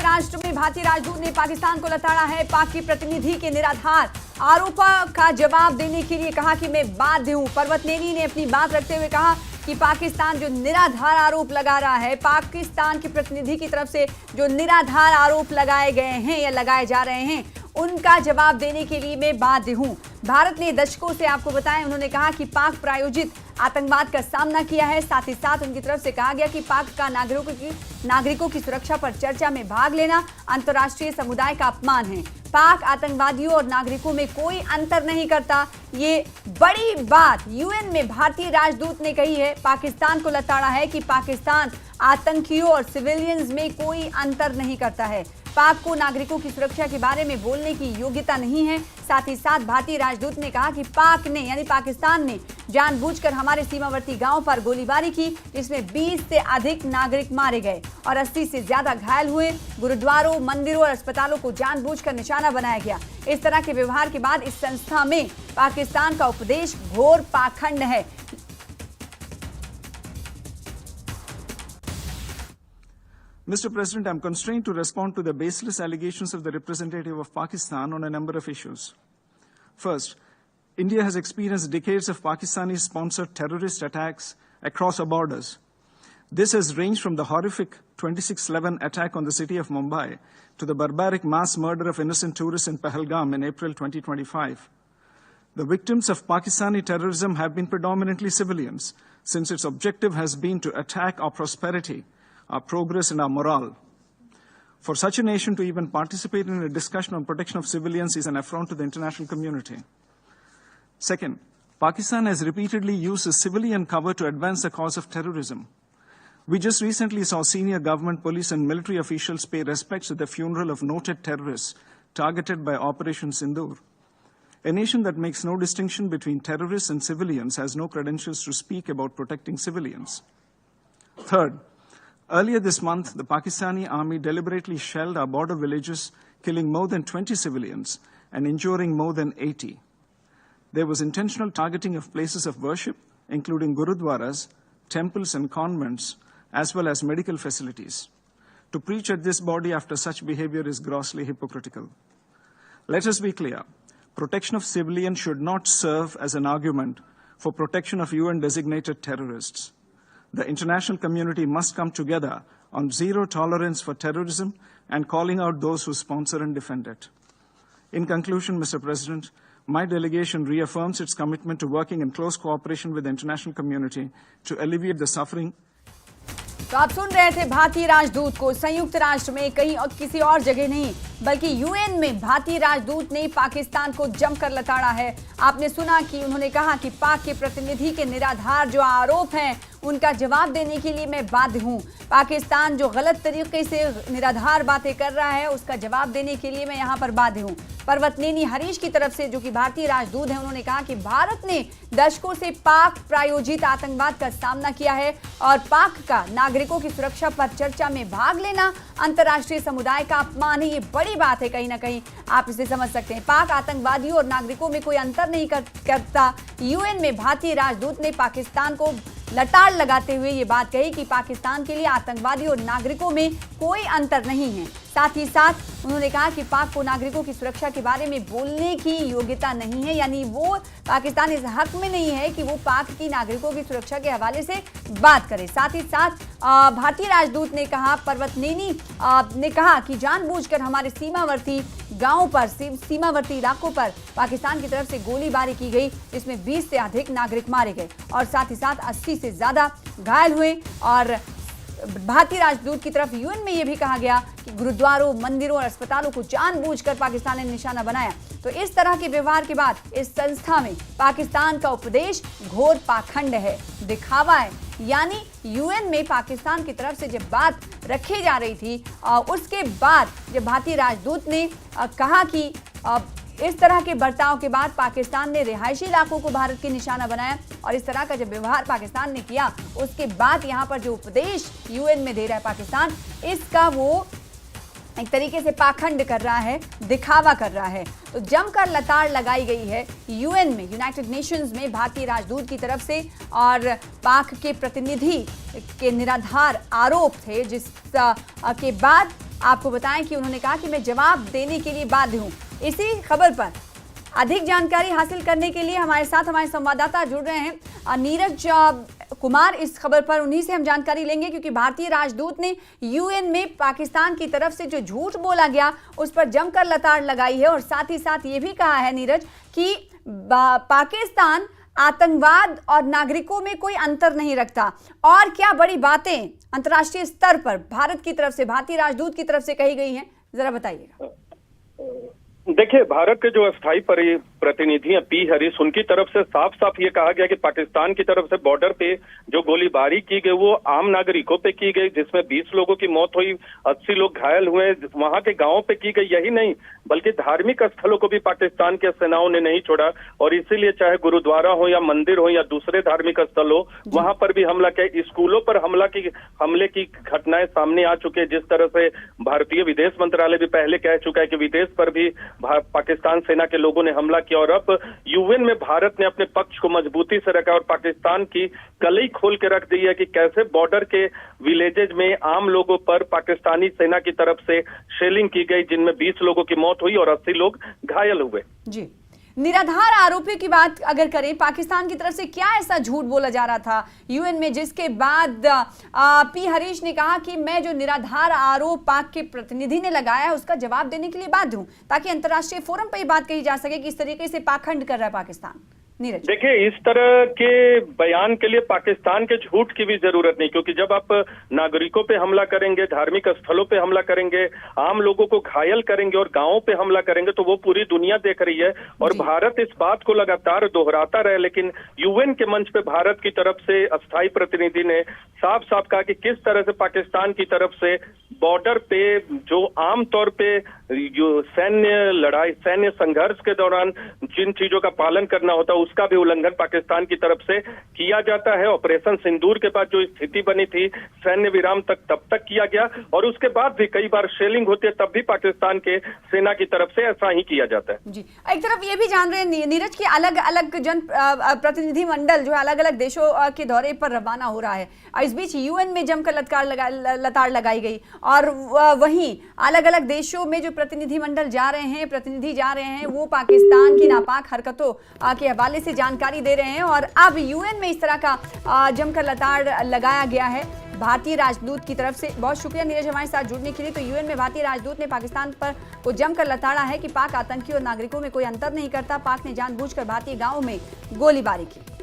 राष्ट्र में भारतीय राजदूत ने पाकिस्तान को लताड़ा है। पाक की प्रतिनिधि के निराधार आरोपों का जवाब देने के लिए कहा कि मैं बाध्य हूं। पर्वतनेनी ने अपनी बात रखते हुए कहा कि पाकिस्तान जो निराधार आरोप लगा रहा है, पाकिस्तान के प्रतिनिधि की तरफ से जो निराधार आरोप लगाए गए हैं या लगाए जा रहे हैं, उनका जवाब देने के लिए मैं बाध्य हूं। भारत ने दशकों से, आपको बताएं, उन्होंने कहा कि पाक प्रायोजित आतंकवाद का सामना किया है। साथ ही साथ उनकी तरफ से कहा गया कि पाक का नागरिकों की सुरक्षा पर चर्चा में भाग लेना अंतर्राष्ट्रीय समुदाय का अपमान है। पाक आतंकवादियों और नागरिकों में कोई अंतर नहीं करता। ये बड़ी बात यूएन में भारतीय राजदूत ने कही है। पाकिस्तान को लताड़ा है कि पाकिस्तान आतंकियों और सिविलियंस में कोई अंतर नहीं करता है। पाक को नागरिकों की सुरक्षा के बारे में बोलने की योग्यता नहीं है। साथ ही साथ भारतीय राजदूत ने कहा कि पाक ने यानी पाकिस्तान ने जानबूझकर हमारे सीमावर्ती गांव पर गोलीबारी की, जिसमें 20 से अधिक नागरिक मारे गए और 80 से ज्यादा घायल हुए। गुरुद्वारों, मंदिरों और अस्पतालों को जानबूझकर निशाना बनाया गया। इस तरह के व्यवहार के बाद इस संस्था में पाकिस्तान का उपदेश घोर पाखंड है। Mr. President, I am constrained to respond to the baseless allegations of the representative of Pakistan on a number of issues. First, India has experienced decades of Pakistani-sponsored terrorist attacks across our borders. This has ranged from the horrific 26/11 attack on the city of Mumbai to the barbaric mass murder of innocent tourists in Pahalgam in April 2025. The victims of Pakistani terrorism have been predominantly civilians, since its objective has been to attack our prosperity, our progress and our morale. For such a nation to even participate in a discussion on protection of civilians is an affront to the international community. Second, Pakistan has repeatedly used a civilian cover to advance the cause of terrorism. We just recently saw senior government, police and military officials pay respects at the funeral of noted terrorists targeted by Operation Sindoor. A nation that makes no distinction between terrorists and civilians has no credentials to speak about protecting civilians. Third, earlier this month, the Pakistani army deliberately shelled our border villages, killing more than 20 civilians and injuring more than 80. There was intentional targeting of places of worship, including gurudwaras, temples and convents, as well as medical facilities. To preach at this body after such behavior is grossly hypocritical. Let us be clear. Protection of civilians should not serve as an argument for protection of UN-designated terrorists. The international community must come together on zero tolerance for terrorism and calling out those who sponsor and defend it. In conclusion, Mr. President, my delegation reaffirms its commitment to working in close cooperation with the international community to alleviate the suffering. तो आप सुन रहे थे भारतीय राजदूत को। संयुक्त राष्ट्र में कहीं और किसी और जगह नहीं बल्कि यूएन में भारतीय राजदूत ने पाकिस्तान को जमकर लताड़ा है। आपने सुना कि उन्होंने कहा कि पाक के प्रतिनिधि के निराधार जो आरोप हैं, उनका जवाब देने के लिए मैं बाध्य हूं। पाकिस्तान जो गलत तरीके से निराधार बातें कर रहा है, उसका जवाब देने के लिए मैं यहां पर बाध्य हूं। पर्वतनेनी हरीश की तरफ से, जो कि भारतीय राजदूत हैं, उन्होंने कहा कि भारत ने दशकों से पाक प्रायोजित आतंकवाद का सामना किया है और पाक का नागरिकों की सुरक्षा पर चर्चा में भाग लेना अंतर्राष्ट्रीय समुदाय का अपमान है। ये बड़ी बात है, कहीं ना कहीं आप इसे समझ सकते हैं। पाक आतंकवादियों और नागरिकों में कोई अंतर नहीं करता। यूएन में भारतीय राजदूत ने पाकिस्तान को लताड़ लगाते हुए ये बात कही कि पाकिस्तान के लिए आतंकवादी और नागरिकों में कोई अंतर नहीं है। साथ ही साथ उन्होंने कहा कि पाक को नागरिकों की सुरक्षा के बारे में बोलने की योग्यता नहीं है, यानी वो पाकिस्तान इस हक में नहीं है कि वो पाक की नागरिकों की सुरक्षा के हवाले से बात करे। साथ ही साथ भारतीय राजदूत ने कहा, पर्वतनेनी ने कहा कि जानबूझकर हमारे सीमावर्ती गांवों पर, सीमावर्ती इलाकों पर पाकिस्तान की तरफ से गोलीबारी की गई, जिसमें 20 से अधिक नागरिक मारे गए और साथ ही साथ 80 से ज्यादा घायल हुए। और भारतीय राजदूत की तरफ यूएन में यह भी कहा गया कि गुरुद्वारों, मंदिरों और अस्पतालों को जानबूझकर पाकिस्तान ने निशाना बनाया। तो इस तरह के व्यवहार के बाद इस संस्था में पाकिस्तान का उपदेश घोर पाखंड है, दिखावा है। यानी यूएन में पाकिस्तान की तरफ से जब बात रखी जा रही थी, उसके बाद जब भारतीय राजदूत ने कहा कि इस तरह के बर्ताव के बाद पाकिस्तान ने रिहायशी इलाकों को भारत की निशाना बनाया और इस तरह का जब व्यवहार पाकिस्तान ने किया, उसके बाद यहाँ पर जो उपदेश यूएन में दे रहा है पाकिस्तान, इसका वो एक तरीके से पाखंड कर रहा है, दिखावा कर रहा है। तो जमकर लताड़ लगाई गई है यूएन में, यूनाइटेड नेशंस में भारतीय राजदूत की तरफ से। और पाक के प्रतिनिधि के निराधार आरोप थे, जिस के बाद आपको बताएं कि उन्होंने कहा कि मैं जवाब देने के लिए बाध्य हूं। इसी खबर पर अधिक जानकारी हासिल करने के लिए हमारे साथ हमारे संवाददाता जुड़ रहे हैं नीरज कुमार। इस खबर पर उन्हीं से हम जानकारी लेंगे, क्योंकि भारतीय राजदूत ने यूएन में पाकिस्तान की तरफ से जो झूठ बोला गया उस पर जमकर लताड़ लगाई है और साथ ही साथ ये भी कहा है नीरज कि पाकिस्तान आतंकवाद और नागरिकों में कोई अंतर नहीं रखता। और क्या बड़ी बातें अंतर्राष्ट्रीय स्तर पर भारत की तरफ से, भारतीय राजदूत की तरफ से कही गई हैं, जरा बताइएगा। देखिए, भारत के जो अस्थायी प्रतिनिधि हैं पी हरीश, उनकी तरफ से साफ साफ ये कहा गया कि पाकिस्तान की तरफ से बॉर्डर पे जो गोलीबारी की गई वो आम नागरिकों पे की गई, जिसमें 20 लोगों की मौत हुई, 80 लोग घायल हुए, वहां के गांवों पे की गई। यही नहीं बल्कि धार्मिक स्थलों को भी पाकिस्तान के सेनाओं ने नहीं छोड़ा और इसीलिए चाहे गुरुद्वारा हो या मंदिर हो या दूसरे धार्मिक स्थल हो, वहां पर भी हमला किया। स्कूलों पर हमले की घटनाएं सामने आ चुके हैं। जिस तरह से भारतीय विदेश मंत्रालय भी पहले कह चुका है कि विदेश पर भी पाकिस्तान सेना के लोगों ने हमला किया और अब यूएन में भारत ने अपने पक्ष को मजबूती से रखा और पाकिस्तान की कलई खोल के रख दी है कि कैसे बॉर्डर के विलेजेज में आम लोगों पर पाकिस्तानी सेना की तरफ से शेलिंग की गई, जिनमें 20 लोगों की मौत हुई और 80 लोग घायल हुए। जी, निराधार आरोपियों की बात अगर करें, पाकिस्तान की तरफ से क्या ऐसा झूठ बोला जा रहा था यूएन में, जिसके बाद पी हरीश ने कहा कि मैं जो निराधार आरोप पाक के प्रतिनिधि ने लगाया है उसका जवाब देने के लिए बाध्य हूं, ताकि अंतर्राष्ट्रीय फोरम पर यह बात कही जा सके कि इस तरीके से पाखंड कर रहा है पाकिस्तान। नीरज, देखिए, इस तरह के बयान के लिए पाकिस्तान के झूठ की भी जरूरत नहीं, क्योंकि जब आप नागरिकों पे हमला करेंगे, धार्मिक स्थलों पे हमला करेंगे, आम लोगों को घायल करेंगे और गांवों पे हमला करेंगे तो वो पूरी दुनिया देख रही है और भारत इस बात को लगातार दोहराता रहे। लेकिन यूएन के मंच पे भारत की तरफ से अस्थायी प्रतिनिधि ने साफ साफ कहा कि किस तरह से पाकिस्तान की तरफ से बॉर्डर पे जो आमतौर पे जो सैन्य संघर्ष के दौरान जिन चीजों का पालन करना होता है उसका भी उल्लंघन पाकिस्तान की तरफ से किया जाता है। ऑपरेशन सिंदूर के बाद जो स्थिति बनी थी, सैन्य विराम तब तक किया गया और उसके बाद भी कई बार शेलिंग होती है, तब भी पाकिस्तान के सेना की तरफ से ऐसा ही किया जाता है। जी, एक तरफ ये भी जान रहे हैं नीरज की अलग अलग जन प्रतिनिधि मंडल जो अलग अलग देशों के दौरे पर रवाना हो रहा है, इस बीच यूएन में जमकर लताड़ लगाई गई और वहीं अलग अलग देशों में जो प्रतिनिधि मंडल जा रहे हैं, प्रतिनिधि जा रहे हैं, वो पाकिस्तान की नापाक हरकतों के हवाले से जानकारी दे रहे हैं और अब यूएन में इस तरह का जमकर लताड़ लगाया गया है भारतीय राजदूत की तरफ से। बहुत शुक्रिया नीरज हमारे साथ जुड़ने के लिए। तो यूएन में भारतीय राजदूत ने पाकिस्तान पर को जमकर लताड़ा है कि पाक आतंकी और नागरिकों में कोई अंतर नहीं करता, पाक ने जानबूझकर भारतीय गांवों में गोलीबारी की।